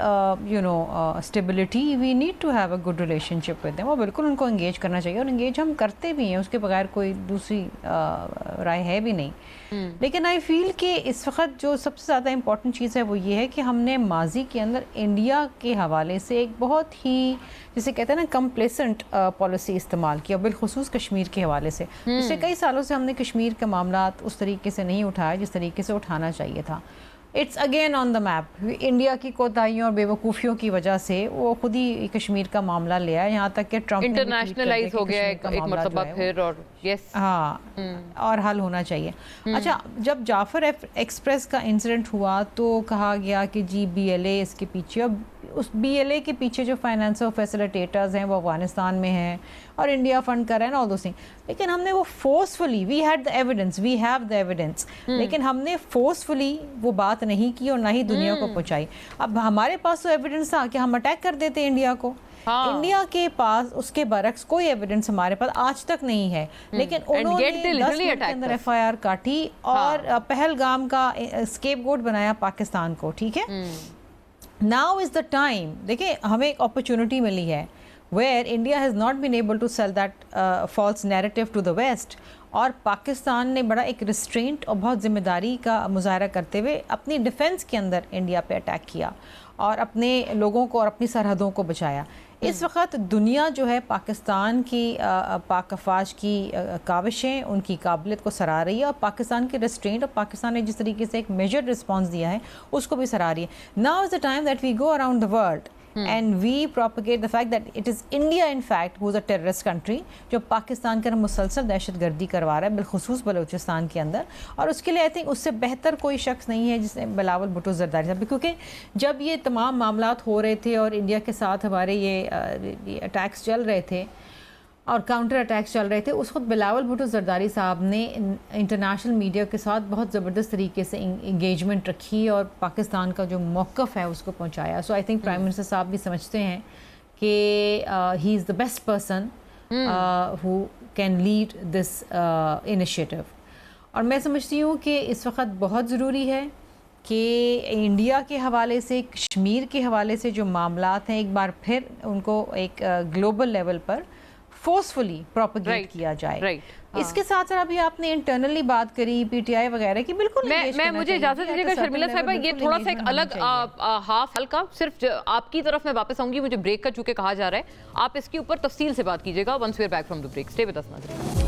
stability we need to have a good relationship with them, और बिल्कुल उनको engage करना चाहिए और engage हम करते भी हैं, उसके बगैर कोई दूसरी राय है भी नहीं। लेकिन आई फील कि इस वक्त जो सबसे ज़्यादा इम्पॉर्टेंट चीज़ है वो ये है कि हमने माजी के अंदर इंडिया के हवाले से एक बहुत ही, जिसे कहते हैं ना, कंप्लेसेंट पॉलिसी इस्तेमाल किया, बिलखुसूस कश्मीर के हवाले से। पिछले कई सालों से हमने कश्मीर के मामला उस तरीके से नहीं उठाया जिस तरीके से उठाना चाहिए था। It's again on the map. India की कोताहियों और बेवकूफ़ियों की वजह से वो खुद ही कश्मीर का मामला ले आया, यहाँ तक कि ट्रंप इंटरनेशनलाइज हो गया एक मरतबा फिर, और यस हाँ और हल होना चाहिए। अच्छा, जब जाफर एक्सप्रेस का इंसिडेंट हुआ तो कहा गया कि जी BLA इसके पीछे, और उस BLA के पीछे जो फाइनेंशियल फैसिलिटेटर्स हैं वो अफगानिस्तान में हैं और इंडिया फंड कर रहा है ना, ऑल दोस थिंग। लेकिन हमने वो forcefully, we have the evidence, लेकिन हमने फोर्सफुली वो बात नहीं की और ना ही दुनिया को पहुंचाई। अब हमारे पास तो एविडेंस था कि हम अटैक कर देते इंडिया को। इंडिया के पास उसके बरक्स कोई एविडेंस हमारे पास आज तक नहीं है, लेकिन उन्होंने 10 मिनट के अंदर FIR काटी और पहलगाम का स्केपगोट बनाया पाकिस्तान को। ठीक है, नाउ इज द टाइम। देखिए, हमें एक अपॉर्चुनिटी मिली है where India has not been able to sell that false narrative to the West, और पाकिस्तान ने बड़ा एक रिस्ट्रेंट और बहुत जिम्मेदारी का मुजाहरा करते हुए अपनी डिफेंस के अंदर इंडिया पे अटैक किया और अपने लोगों को और अपनी सरहदों को बचाया। इस वक्त दुनिया जो है पाकिस्तान की पाक अफवाज की काविशें, उनकी काबिलियत को सराह रही है और पाकिस्तान की रिस्ट्रेंट और पाकिस्तान ने जिस तरीके से एक मेजर्ड रिस्पॉन्स दिया है उसको भी सराह रही है। Now is the time that we go around the world and we propagate the fact that it is India in fact who is a terrorist country, जो पाकिस्तान के अंदर मुसलसल दहशतगर्दी करवा रहा है, बिलखुसूस बलूचिस्तान के अंदर। और उसके लिए आई थिंक उससे बेहतर कोई शख्स नहीं है जिसने बिलावल भुट्टो जरदारी साहब, क्योंकि जब ये तमाम मामलात हो रहे थे और इंडिया के साथ हमारे ये अटैक्स चल रहे थे और काउंटर अटैक्स चल रहे थे, उस वक्त बिलावल भुट्टो जरदारी साहब ने इंटरनेशनल मीडिया के साथ बहुत ज़बरदस्त तरीके से इंगेजमेंट रखी और पाकिस्तान का जो मौक़िफ़ है उसको पहुंचाया। सो आई थिंक प्राइम मिनिस्टर साहब भी समझते हैं कि he is the best person who can lead this initiative. और मैं समझती हूँ कि इस वक्त बहुत ज़रूरी है कि इंडिया के हवाले से, कश्मीर के हवाले से जो मामलात हैं, एक बार फिर उनको एक ग्लोबल लेवल पर फोर्सफुली प्रोपेगेट किया जाए। इसके साथ साथ अभी आपने इंटरनली बात करी PTI वगैरह की, बिल्कुल मैं मुझे इजाजत दीजिएगा शर्मिला साहिबा, ये थोड़ा सा एक अलग हाफ हल्का, सिर्फ आपकी तरफ मैं वापस आऊंगी, मुझे ब्रेक का चूंकि कहा जा रहा है, आप इसके ऊपर तफसील से बात कीजिएगा once we are back from the break. Stay with us नाज़रीन।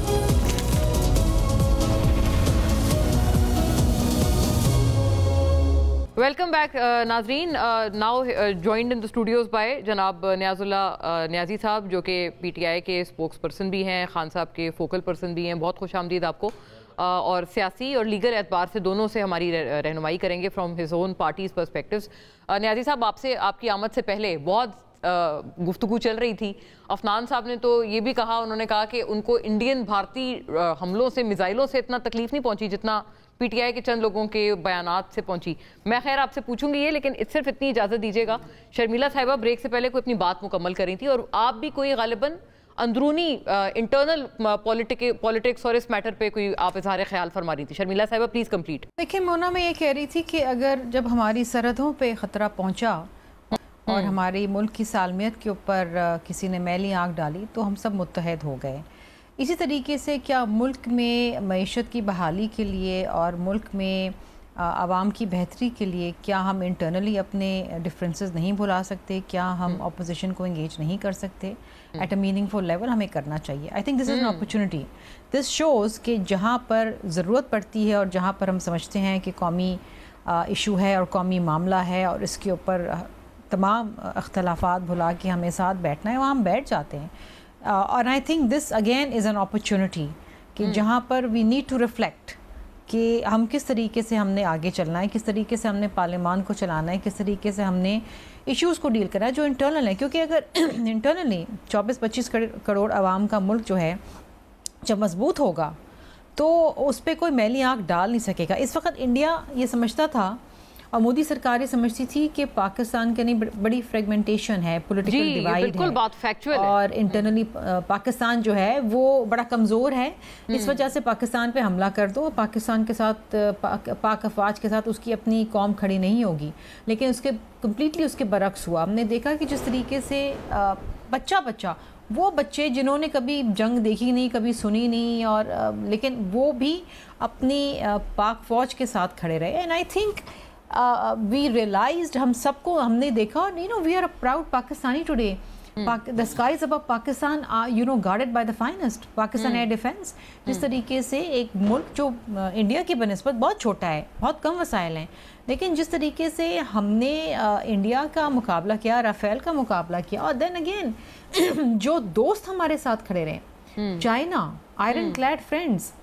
वेलकम बैक नाजरीन। Now joined in the studios by जनाब न्याजुल्ला न्याजी साहब, जो कि PTI के स्पोक्स पर्सन भी हैं, खान साहब के फोकल पर्सन भी हैं। बहुत खुश आमदीद आपको। और सियासी और लीगल एतबार से दोनों से हमारी रहनुमाई करेंगे from his own parties perspectives. Niazi साहब, आपसे आपकी आमद से पहले बहुत गुफ्तगू चल रही थी। अफनान साहब ने तो ये भी कहा, उन्होंने कहा कि उनको इंडियन भारतीय हमलों से, मिसाइलों से इतना तकलीफ नहीं पहुंची जितना पीटीआई के चंद लोगों के बयानात से पहुंची। मैं खैर आपसे पूछूंगी ये, लेकिन सिर्फ इतनी इजाज़त दीजिएगा, शर्मिला साहिबा ब्रेक से पहले कोई अपनी बात मुकम्मल कर रही थी और आप भी कोई गालिबन अंदरूनी इंटरनल पॉलिटिक्स और इस मैटर पे कोई आप इजहार ख्याल फरमा रही थी। शर्मिला साहिबा प्लीज़ कंप्लीट। देखिए मोना, मैं ये कह रही थी कि अगर जब हमारी सरहदों पे ख़तरा पहुंचा और हमारी मुल्क की सालमियत के ऊपर किसी ने मैली आँख डाली तो हम सब मुत्तहद हो गए। इसी तरीके से क्या मुल्क में मईशत की बहाली के लिए और मुल्क में आवाम की बेहतरी के लिए क्या हम इंटरनली अपने डिफरेंसेस नहीं भुला सकते? क्या हम अपोजिशन को इंगेज नहीं कर सकते एट अ मीनिंगफुल लेवल? हमें करना चाहिए। I think this is an opportunity. This shows कि जहाँ पर ज़रूरत पड़ती है और जहाँ पर हम समझते हैं कि कौमी इशू है और कौमी मामला है और इसके ऊपर तमाम अख्तलाफात भुला के हमें साथ बैठना है, वहाँ हम बैठ जाते हैं। और I think this again is an opportunity कि जहाँ पर वी नीड टू रिफ्लेक्ट कि हम किस तरीके से हमने आगे चलना है, किस तरीके से हमने पार्लियामान को चलाना है, किस तरीके से हमने इश्यूज़ को डील करना है जो इंटरनल है। क्योंकि अगर इंटरनली 24-25 करोड़ आवाम का मुल्क जो है जब मजबूत होगा तो उस पर कोई मैली आँख डाल नहीं सकेगा। इस वक्त इंडिया ये समझता था और मोदी सरकार ये समझती थी कि पाकिस्तान के नहीं बड़ी फ्रेगमेंटेशन है, पॉलिटिकल डिवाइड है, बात फैक्चुअल और इंटरनली पाकिस्तान जो है वो बड़ा कमज़ोर है। इस वजह से पाकिस्तान पे हमला कर दो, पाकिस्तान के साथ पाक अफवाज के साथ उसकी अपनी कौम खड़ी नहीं होगी। लेकिन उसके कम्प्लीटली उसके बरक्स हुआ। हमने देखा कि जिस तरीके से बच्चा वो बच्चे जिन्होंने कभी जंग देखी नहीं, कभी सुनी नहीं, और लेकिन वो भी अपनी पाक फ़ौज के साथ खड़े रहे। And I think we realised, हम सबको हमने देखा, और you know we are a proud Pakistani today. The skies above Pakistan are you know guarded by the finest Pakistan air defence. जिस तरीके से एक मुल्क जो इंडिया की बनस्बत बहुत छोटा है, बहुत कम वसाइल हैं, लेकिन जिस तरीके से हमने इंडिया का मुकाबला किया, राफेल का मुकाबला किया, और देन अगेन जो दोस्त हमारे साथ खड़े रहे, China, iron clad friends,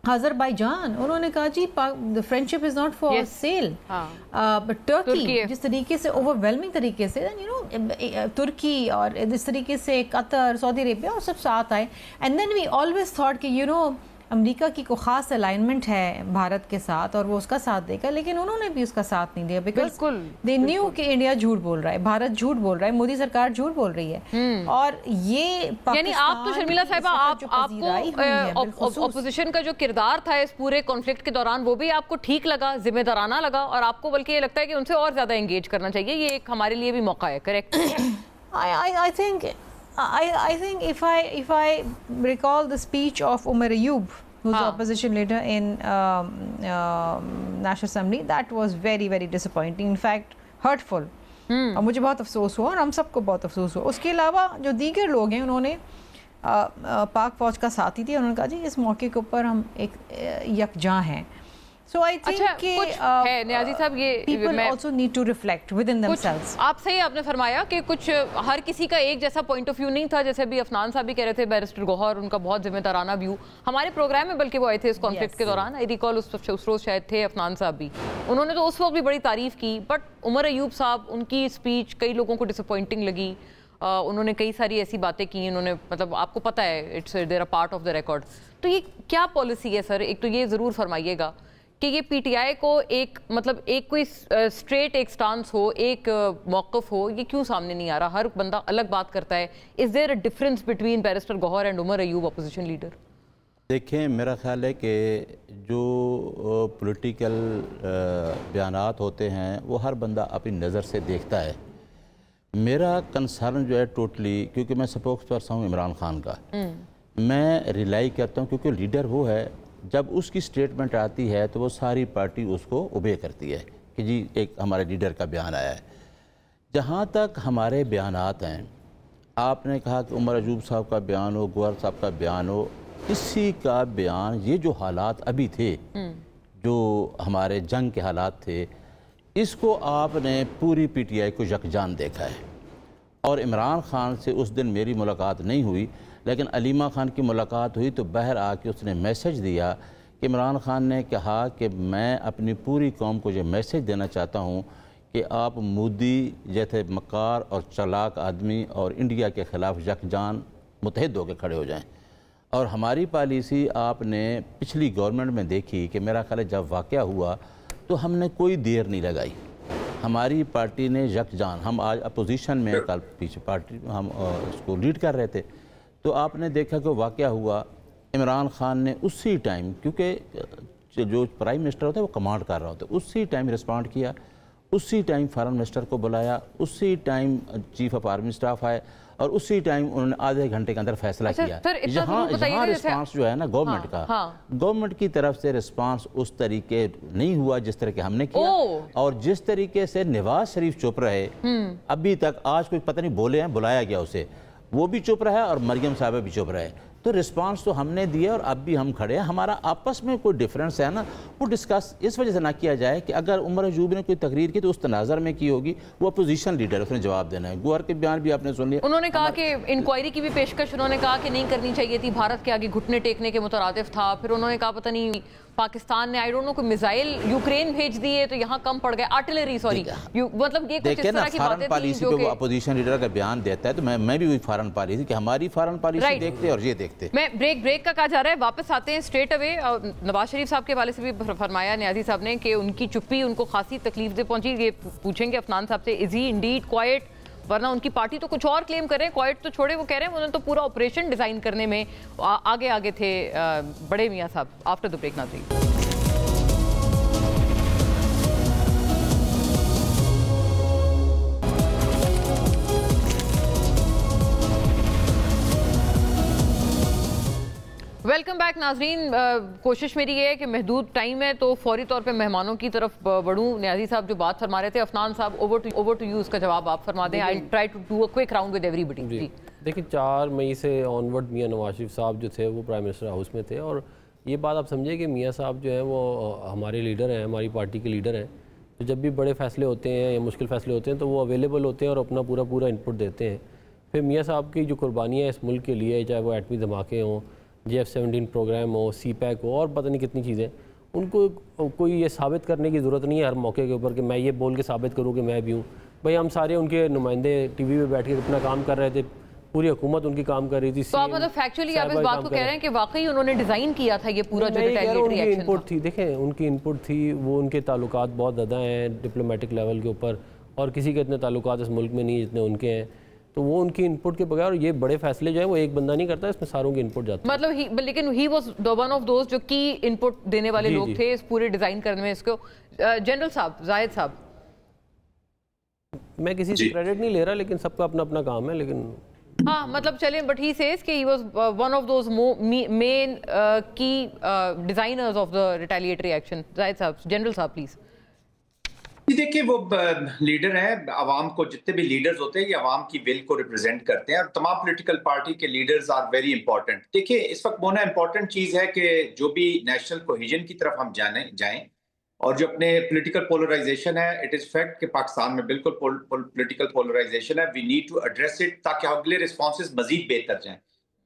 Azerbaijan, उन्होंने कहा जी the friendship is not for sale. But Turkey जिस तरीके से ओवरवेलमिंग तरीके से यू नो तुर्की और इस तरीके से कतर, सऊदी अरेबिया और सब साथ आए। And then we always thought कि यू नो अमेरिका की कोई ख़ास अलाइनमेंट है भारत के साथ और वो उसका साथ देगा, लेकिन उन्होंने भी उसका साथ नहीं दिया बिकॉज दे न्यू कि इंडिया झूठ बोल रहा है, भारत झूठ बोल रहा है, मोदी सरकार झूठ बोल रही है। और ये यानी आप तो शर्मिला साहिबा आपको ऑपोजिशन का जो किरदार था इस पूरे कॉन्फ्लिक्ट के दौरान वो भी आपको ठीक लगा, जिम्मेदाराना लगा, और आपको बल्कि ये लगता है कि उनसे और ज़्यादा एंगेज करना चाहिए, ये एक हमारे लिए भी मौका है। Correct? I think if I recall the speech of Umar Ayub, who's the opposition leader in National Assembly, that was very very disappointing. In fact, hurtful. और मुझे बहुत अफसोस हुआ और हम सबको बहुत अफसोस हुआ। उसके अलावा जो दीगर लोग हैं उन्होंने पाक फौज का साथ ही दिया। उन्होंने कहा जी इस मौके के ऊपर हम एक यकजां हैं। So I think कि है नियाज़ी साहब, ये people also need to reflect within themselves. आप सही आपने फरमाया कि कुछ हर किसी का एक जैसा पॉइंट ऑफ व्यू नहीं था। जैसे अभी अफनान साहब भी कह रहे थे, बैरिस्टर गौहर, उनका बहुत जिम्मेदाराना व्यू हमारे प्रोग्राम में बल्कि वो आए थे इस कॉन्फ्लिक्ट के दौरान। आई रिकॉल उस रोज शायद थे अफनान साहब भी, उन्होंने तो उस वक्त भी बड़ी तारीफ की। बट उमर अयूब साहब, उनकी स्पीच कई लोगों को डिसअपॉइंटिंग लगी। उन्होंने कई सारी ऐसी बातें की, उन्होंने मतलब आपको पता है it's there a part of the record. तो ये क्या पॉलिसी है सर? एक तो ये ज़रूर फरमाइएगा कि ये पीटीआई को एक मतलब एक कोई स्ट्रेट एक स्टांस हो, एक मौक़िफ़ हो, ये क्यों सामने नहीं आ रहा? हर बंदा अलग बात करता है। Is there a difference between barrister Gohar and Omar Ayub opposition leader? देखें, मेरा ख्याल है कि जो पॉलिटिकल बयानात होते हैं वो हर बंदा अपनी नज़र से देखता है। मेरा कंसर्न जो है टोटली, क्योंकि मैं स्पोक्स पर्सन हूँ इमरान खान का, मैं रिलाई करता हूँ क्योंकि लीडर वो है, जब उसकी स्टेटमेंट आती है तो वो सारी पार्टी उसको ओबे करती है कि जी एक हमारे लीडर का बयान आया है। जहाँ तक हमारे बयानात हैं, आपने कहा कि उमर अयूब साहब का बयान हो, गौहर साहब का बयान हो, किसी का बयान, ये जो हालात अभी थे, जो हमारे जंग के हालात थे, इसको आपने पूरी पीटीआई को यकजान देखा है। और इमरान खान से उस दिन मेरी मुलाकात नहीं हुई, लेकिन अलीमा खान की मुलाकात हुई तो बाहर आके उसने मैसेज दिया कि इमरान खान ने कहा कि मैं अपनी पूरी कौम को ये मैसेज देना चाहता हूँ कि आप मोदी जैसे मक्कार और चालाक आदमी और इंडिया के ख़िलाफ़ यकजान मुतहद होकर खड़े हो जाएं। और हमारी पॉलिसी आपने पिछली गवर्नमेंट में देखी कि मेरा ख्याल है जब वाक़या हुआ तो हमने कोई देर नहीं लगाई, हमारी पार्टी ने यकजान, हम आज अपोजिशन में, कल पीछे पार्टी हम उसको लीड कर रहे थे, तो आपने देखा कि वाक़या हुआ, इमरान खान ने उसी टाइम, क्योंकि जो प्राइम मिनिस्टर होता है वो कमांड कर रहा होता है, उसी टाइम रिस्पॉन्ड किया, उसी टाइम फॉरेन मिनिस्टर को बुलाया, उसी time chief of army staff आए और उसी टाइम उन्होंने आधे घंटे के अंदर फैसला किया। यहाँ रिस्पांस जो है ना गवर्नमेंट का, गवर्नमेंट की तरफ से रिस्पांस उस तरीके नहीं हुआ जिस तरह के हमने किया, और जिस तरीके से नवाज शरीफ चुप रहे अभी तक, आज कोई पता नहीं बोले हैं, बुलाया गया उसे, वो भी चुप रहा और मरियम साहब भी चुप रहे। तो रिस्पांस तो हमने दिया और अब भी हम खड़े हैं। हमारा आपस में कोई डिफरेंस है ना, वो डिस्कस इस वजह से ना किया जाए कि अगर उमर अयूबी ने कोई तकरीर की तो उस तनाज़र में की होगी, वो अपोजिशन लीडर, उसने जवाब देना है। गुहर के बयान भी आपने सुन लिया, उन्होंने कहा कि इंक्वायरी की भी पेशकश उन्होंने कहा कि नहीं करनी चाहिए थी, भारत के आगे घुटने टेकने के मुतरादिफ था। फिर उन्होंने कहा पता नहीं पाकिस्तान ने आई डोंट नो कोई मिसाइल यूक्रेन भेज दिए तो यहाँ कम पड़ गए, आर्टिलरी, सॉरी, मतलब ये कुछ इस तरह की बातें थी जो कि अपोजिशन लीडर का बयान देता है। तो मैं भी वही फॉरेन पॉलिसी कि हमारी फॉरेन पॉलिसी देखते और ये देखते। मैं ब्रेक का कहा जा रहा है, वापस आते हैं स्ट्रेट अवे। नवाज शरीफ साहब के हवाले से भी फरमाया न्याजी साहब ने कि उनकी चुप्पी उनको खासी तकलीफ दे पहुंची। ये पूछेंगे अफनान साहब से, इज ही इंडीड क्वाइट, वरना उनकी पार्टी तो कुछ और क्लेम कर रहे हैं, क्वाइट तो छोड़े, वो कह रहे हैं उन्होंने तो पूरा ऑपरेशन डिजाइन करने में आगे थे बड़े मियां साहब। आफ्टर द ब्रेक नाज़रीन। वेलकम बैक नाजरीन। कोशिश मेरी ये है कि महदूद टाइम है तो फौरी तौर पे मेहमानों की तरफ बढ़ूं। न्याजी साहब जो बात फरमा रहे थे, अफनान साहब ओवर टू यू, उसका जवाब आप फरमा दें। I try to do a quick round with everybody. जी देखिए, 4 मई से ऑनवर्ड मियां नवाज शरीफ साहब जो थे वो प्राइम मिनिस्टर हाउस में थे, और ये बात आप समझिए कि मियां साहब जो हैं वो हमारे लीडर हैं, हमारी पार्टी के लीडर हैं। तो जब भी बड़े फैसले होते हैं या मुश्किल फैसले होते हैं तो वो अवेलेबल होते हैं और अपना पूरा इनपुट देते हैं। फिर मियां साहब की जो कुर्बानियाँ हैं इस मुल्क के लिए, चाहे वो एटमी धमाके हों, JF-17 प्रोग्राम हो, CPEC हो, और पता नहीं कितनी चीज़ें, उनको कोई ये साबित करने की ज़रूरत नहीं है हर मौके के ऊपर कि मैं ये बोल के साबित करूँ कि मैं भी हूँ। भाई हम सारे उनके नुमाइंदे टीवी पे बैठ के अपना काम कर रहे थे, पूरी हुकूमत उनकी काम कर रही थी। तो आप मतलब फैक्चुअली आप इस बात को कह रहे हैं कि वाकई उन्होंने डिज़ाइन किया था ये पूरा जो रिटेलिएटरी एक्शन इनपुट थी। देखें, उनकी इनपुट थी, वो उनके ताल्लुकात बहुत ज़्यादा हैं डिप्लोमेटिक लेवल के ऊपर, और किसी के इतने ताल्लुकात इस मुल्क में नहीं जितने उनके हैं। तो वो उनकी इनपुट के बगैर, ये बड़े फैसले जो है वो एक बंदा नहीं करता, इसमें सारों की इनपुट जाती है। मतलब लेकिन ही वाज वन ऑफ दोस्त जो की इनपुट देने वाले लोग थे इस पूरे डिजाइन करने में इसको। जनरल साहब, जाहिद साहब, मैं किसी से क्रेडिट नहीं ले रहा, लेकिन सबका अपना अपना काम है। लेकिन हाँ, मतलब चलें, बट ही सेज कि he was one of those main की designers of the retaliatory action. Zahid साहब, जनरल साहब प्लीज। देखिए, वो लीडर हैं, आवाम को, जितने भी लीडर्स होते हैं ये आवाम की विल को रिप्रेजेंट करते हैं, और तमाम पॉलिटिकल पार्टी के लीडर्स आर वेरी इंपॉर्टेंट। देखिए, इस वक्त मोना इंपॉर्टेंट चीज है कि जो भी नेशनल कोहेजन की तरफ हम जाएं, और जो अपने पॉलिटिकल पोलराइजेशन है, इट इज फैक्ट कि पाकिस्तान में बिल्कुल पॉलिटिकल पोलराइजेशन है, we need to address it ताकि अगले रिस्पॉन्सेज मजीद बेहतर जाएं।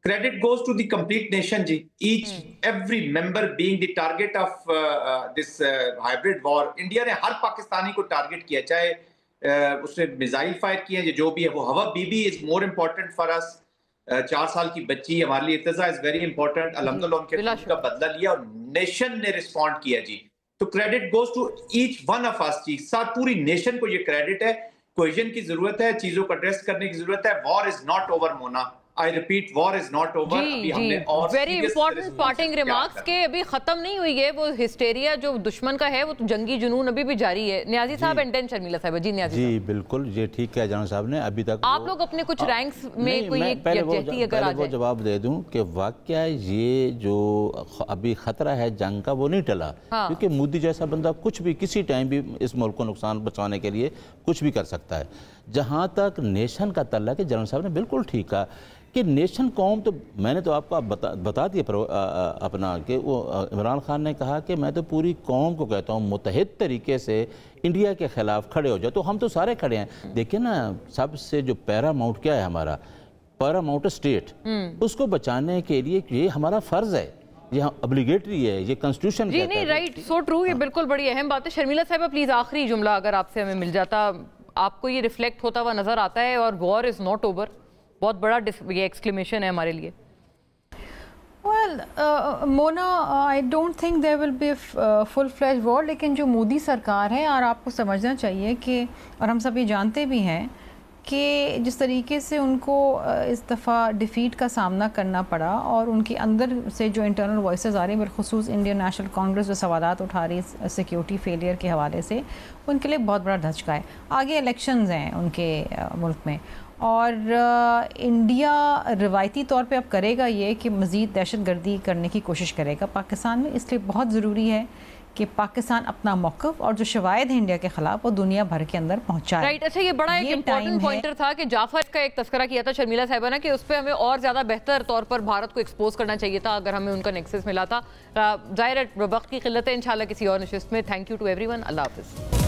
Credit goes to the complete nation, ji. Every member being the target of this hybrid war. India ने हर पाकिस्तानी को टारगेट किया, चाहे उसने मिसाइल फायर किए हैं, जो भी है वो। हवा बीबी is more important for us. 4 साल की बच्ची हमारे लिए, इर्तजा इज वेरी इंपॉर्टेंट। अल्हम्दुलिल्लाह उनके का बदला लिया और नेशन ने रिस्पॉन्ड किया जी। तो credit goes to each one of us जी। पूरी नेशन को ये क्रेडिट है। कोहेजन की जरूरत है, चीजों को एड्रेस करने की जरूरत है। War is not over Mona. I repeat, war is not over. अभी हमने और वेरी इंपॉर्टेंट पार्टिंग रिमार्क्स के अभी खत्म नहीं हुई है वो हिस्टेरिया जो दुश्मन का है, वो तो जंगी जुनून अभी भी जारी है। न्याजी साहब एंड देन शर्मिला साहब। जी न्याजी जी बिल्कुल, ये ठीक है जनरल साहब ने। अभी तक आप लोग अपने कुछ रैंक्स में कोई एक यकजहती अगर आ जाए, जवाब दे दूं कि वाकया ये जो अभी खतरा है जंग का वो नहीं टला, क्योंकि मोदी जैसा बंदा कुछ भी किसी टाइम भी इस मुल्क को नुकसान बचाने के लिए कुछ भी कर सकता है। जहाँ तक नेशन का तल्ला कि जनरल साहब ने बिल्कुल ठीक कहा कि नेशन कौम, तो मैंने तो आपको बता दिया अपना कि वो इमरान खान ने कहा कि मैं तो पूरी कौम को कहता हूँ मुतहद तरीके से इंडिया के ख़िलाफ़ खड़े हो जाओ। तो हम तो सारे खड़े हैं। देखिए ना, सबसे जो पैरामाउंट क्या है हमारा, पैरामाउंट स्टेट, उसको बचाने के लिए ये हमारा फ़र्ज़ है ये ऑब्लिगेटरी है, ये कॉन्स्टिट्यूशन जी नहीं, राइट, सो ट्रू, ये बिल्कुल बड़ी अहम बात है। शर्मिला साहिबा प्लीज आखिरी जुमला अगर आपसे हमें मिल जाता, आपको ये रिफ्लेक्ट होता हुआ नजर आता है और वॉर इज नॉट ओवर, बहुत बड़ा ये एक्सक्लेमेशन है हमारे लिए। Well, Mona, I don't think there will be a full-fledged war, लेकिन जो मोदी सरकार है, और आपको समझना चाहिए कि, और हम सब ये जानते भी हैं कि जिस तरीके से उनको इस दफ़ा डिफ़ीट का सामना करना पड़ा और उनके अंदर से जो इंटरनल वॉइसेस आ रही हैं, बिलखुसूस इंडियन नेशनल कांग्रेस जो सवालात उठा रही है सिक्योरिटी फेलियर के हवाले से, उनके लिए बहुत बड़ा धचका है। आगे इलेक्शंस हैं उनके मुल्क में, और इंडिया रिवायती तौर पे अब करेगा ये कि मज़ीद दहशतगर्दी करने की कोशिश करेगा पाकिस्तान में। इसलिए बहुत ज़रूरी है कि पाकिस्तान अपना मौक़िफ़ और जो शवायद है इंडिया के ख़िलाफ़ वो दुनिया भर के अंदर पहुँचाए। राइट, अच्छा, ये बड़ा एक इम्पोर्टेंट पॉइंटर था कि जाफर का एक तस्करा किया था शर्मिला साहिबा ने कि उस पर हमें और ज़्यादा बेहतर तौर पर भारत को एक्सपोज करना चाहिए था अगर हमें उनका नेक्सस मिला था। ज़ाहिर है वक्त की क़िल्लत है, इंशाल्लाह किसी और नशिस्त में। थैंक यू टू एवरीवन, अल्लाह हाफ़िज़।